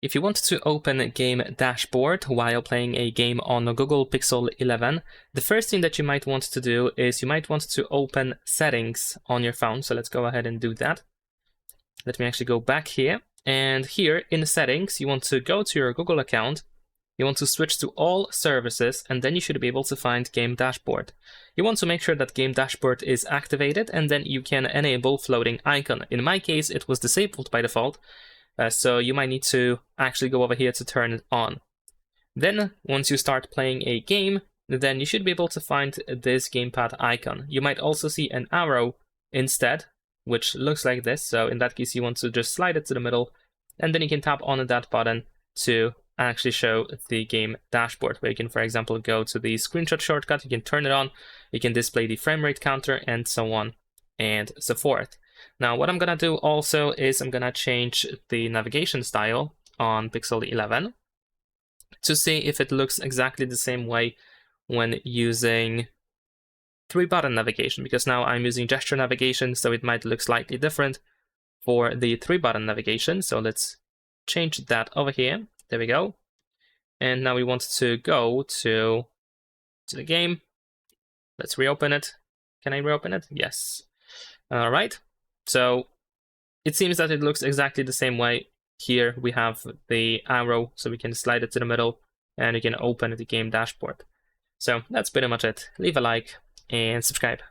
If you want to open a game dashboard while playing a game on a Google Pixel 11, the first thing that you might want to do is you might want to open settings on your phone. So let's go ahead and do that. Let me actually go back here. And here in the settings, you want to go to your Google account. You want to switch to all services, and then you should be able to find Game Dashboard. You want to make sure that Game Dashboard is activated, and then you can enable floating icon. In my case, it was disabled by default. So you might need to actually go over here to turn it on. Then once you start playing a game, then you should be able to find this gamepad icon. You might also see an arrow instead, which looks like this. So in that case, you want to just slide it to the middle, and then you can tap on that button to actually show the game dashboard, where you can, for example, go to the screenshot shortcut, you can turn it on, you can display the frame rate counter, and so on and so forth. Now, what I'm gonna do also is I'm gonna change the navigation style on Pixel 11 to see if it looks exactly the same way when using 3-button navigation, because now I'm using gesture navigation, so it might look slightly different for the 3-button navigation. So let's change that over here. There we go. And now we want to go to the game. Let's reopen it. Can I reopen it? Yes. All right. So it seems that it looks exactly the same way. Here we have the arrow, so we can slide it to the middle, and you can open the game dashboard. So that's pretty much it. Leave a like and subscribe.